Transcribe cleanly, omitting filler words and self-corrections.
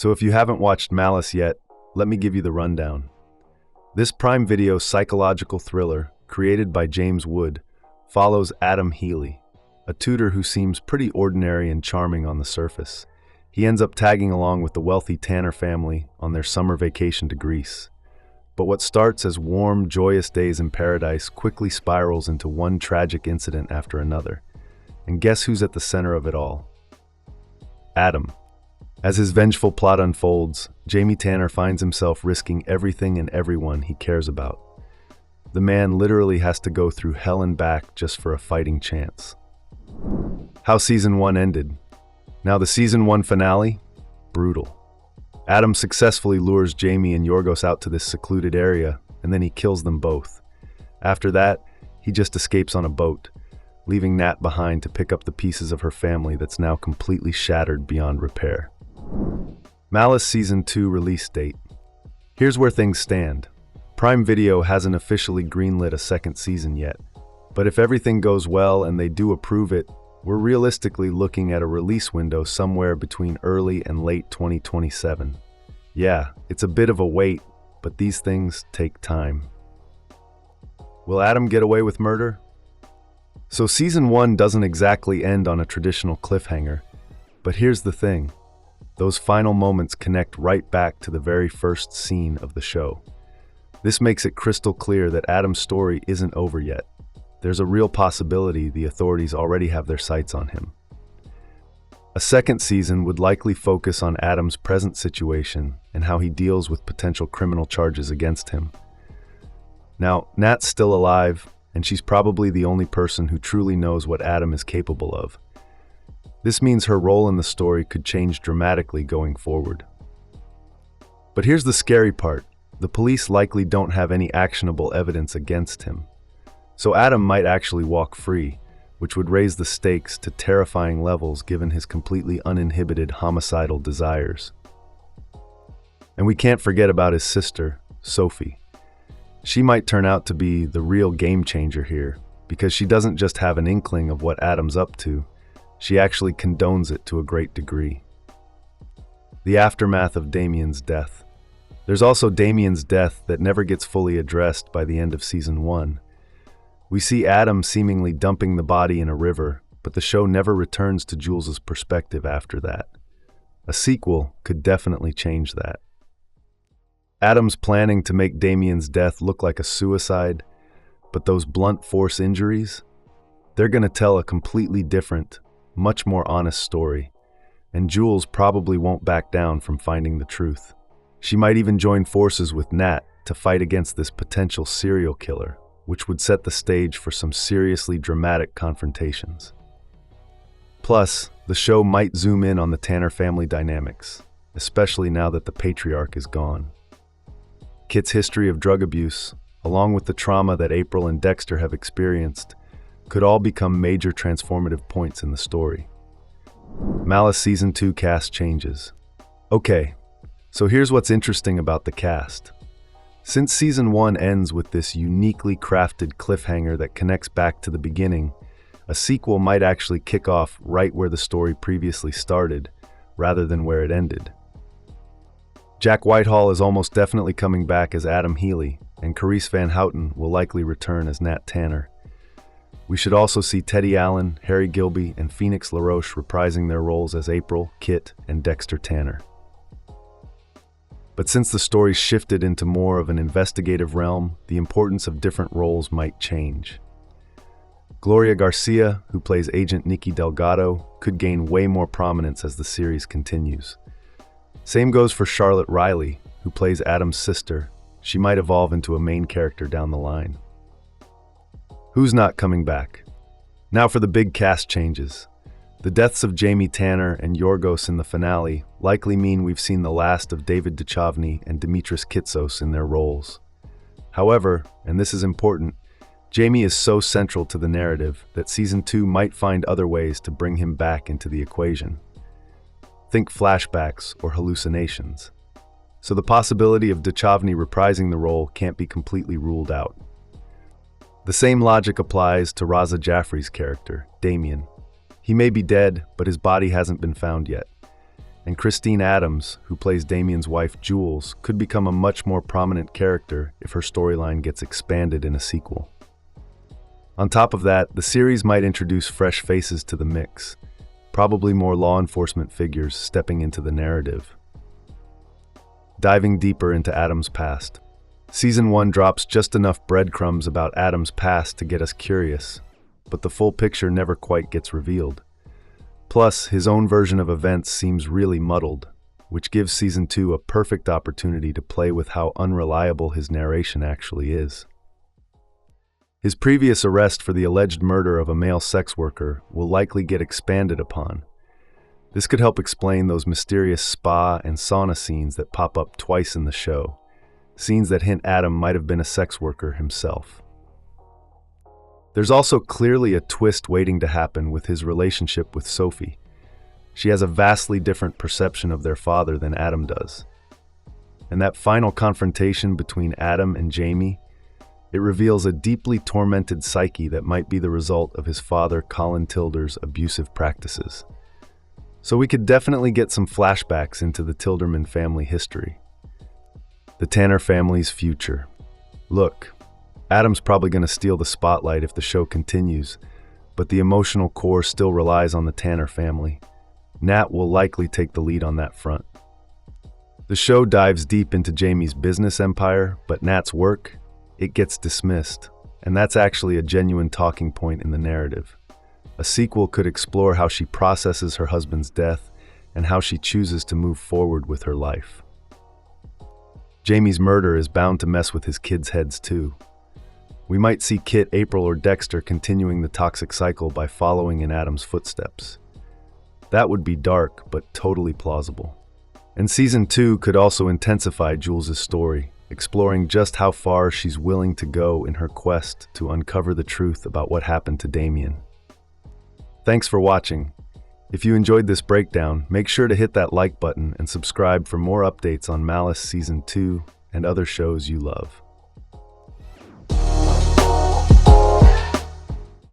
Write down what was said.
So if you haven't watched Malice yet, let me give you the rundown. This Prime Video psychological thriller, created by James Wood, follows Adam Healy, a tutor who seems pretty ordinary and charming on the surface. He ends up tagging along with the wealthy Tanner family on their summer vacation to Greece. But what starts as warm, joyous days in paradise quickly spirals into one tragic incident after another. And guess who's at the center of it all? Adam. As his vengeful plot unfolds, Jamie Tanner finds himself risking everything and everyone he cares about. The man literally has to go through hell and back just for a fighting chance. How Season 1 ended. Now the Season 1 finale? Brutal. Adam successfully lures Jamie and Yorgos out to this secluded area, and then he kills them both. After that, he just escapes on a boat, leaving Nat behind to pick up the pieces of her family that's now completely shattered beyond repair. Malice Season 2 release date. Here's where things stand. Prime Video hasn't officially greenlit a second season yet, but if everything goes well and they do approve it, we're realistically looking at a release window somewhere between early and late 2027. Yeah, it's a bit of a wait, but these things take time. Will Adam get away with murder? So Season 1 doesn't exactly end on a traditional cliffhanger, but here's the thing. Those final moments connect right back to the very first scene of the show. This makes it crystal clear that Adam's story isn't over yet. There's a real possibility the authorities already have their sights on him. A second season would likely focus on Adam's present situation and how he deals with potential criminal charges against him. Now, Nat's still alive, and she's probably the only person who truly knows what Adam is capable of. This means her role in the story could change dramatically going forward. But here's the scary part. The police likely don't have any actionable evidence against him. So Adam might actually walk free, which would raise the stakes to terrifying levels given his completely uninhibited homicidal desires. And we can't forget about his sister, Sophie. She might turn out to be the real game changer here, because she doesn't just have an inkling of what Adam's up to, she actually condones it to a great degree. The aftermath of Damien's death. There's also Damien's death that never gets fully addressed by the end of Season 1. We see Adam seemingly dumping the body in a river, but the show never returns to Jules's perspective after that. A sequel could definitely change that. Adam's planning to make Damien's death look like a suicide, but those blunt force injuries, they're going to tell a completely different, much more honest story, and Jules probably won't back down from finding the truth. She might even join forces with Nat to fight against this potential serial killer, which would set the stage for some seriously dramatic confrontations. Plus, the show might zoom in on the Tanner family dynamics, especially now that the patriarch is gone. Kit's history of drug abuse, along with the trauma that April and Dexter have experienced, could all become major transformative points in the story. Malice Season 2 cast changes. Okay, so here's what's interesting about the cast. Since Season 1 ends with this uniquely crafted cliffhanger that connects back to the beginning, a sequel might actually kick off right where the story previously started, rather than where it ended. Jack Whitehall is almost definitely coming back as Adam Healy, and Carice Van Houten will likely return as Nat Tanner. We should also see Teddy Allen, Harry Gilby, and Phoenix LaRoche reprising their roles as April, Kit, and Dexter Tanner. But since the story shifted into more of an investigative realm, the importance of different roles might change. Gloria Garcia, who plays Agent Nikki Delgado, could gain way more prominence as the series continues. Same goes for Charlotte Riley, who plays Adam's sister. She might evolve into a main character down the line. Who's not coming back? Now for the big cast changes. The deaths of Jamie Tanner and Yorgos in the finale likely mean we've seen the last of David Duchovny and Dimitris Kitsos in their roles. However, and this is important, Jamie is so central to the narrative that Season 2 might find other ways to bring him back into the equation. Think flashbacks or hallucinations. So the possibility of Duchovny reprising the role can't be completely ruled out. The same logic applies to Raza Jaffrey's character, Damien. He may be dead, but his body hasn't been found yet. And Christine Adams, who plays Damien's wife Jules, could become a much more prominent character if her storyline gets expanded in a sequel. On top of that, the series might introduce fresh faces to the mix, probably more law enforcement figures stepping into the narrative. Diving deeper into Adam's past. Season 1 drops just enough breadcrumbs about Adam's past to get us curious, but the full picture never quite gets revealed. Plus, his own version of events seems really muddled, which gives Season 2 a perfect opportunity to play with how unreliable his narration actually is. His previous arrest for the alleged murder of a male sex worker will likely get expanded upon. This could help explain those mysterious spa and sauna scenes that pop up twice in the show, scenes that hint Adam might have been a sex worker himself. There's also clearly a twist waiting to happen with his relationship with Sophie. She has a vastly different perception of their father than Adam does. And that final confrontation between Adam and Jamie, it reveals a deeply tormented psyche that might be the result of his father Colin Tilder's abusive practices. So we could definitely get some flashbacks into the Tilderman family history. The Tanner family's future. Look, Adam's probably going to steal the spotlight if the show continues, but the emotional core still relies on the Tanner family. Nat will likely take the lead on that front. The show dives deep into Jamie's business empire, but Nat's work, it gets dismissed, and that's actually a genuine talking point in the narrative. A sequel could explore how she processes her husband's death and how she chooses to move forward with her life. Jamie's murder is bound to mess with his kids' heads too. We might see Kit, April, or Dexter continuing the toxic cycle by following in Adam's footsteps. That would be dark, but totally plausible. And Season 2 could also intensify Jules' story, exploring just how far she's willing to go in her quest to uncover the truth about what happened to Damien. Thanks for watching. If you enjoyed this breakdown, make sure to hit that like button and subscribe for more updates on Malice Season 2 and other shows you love.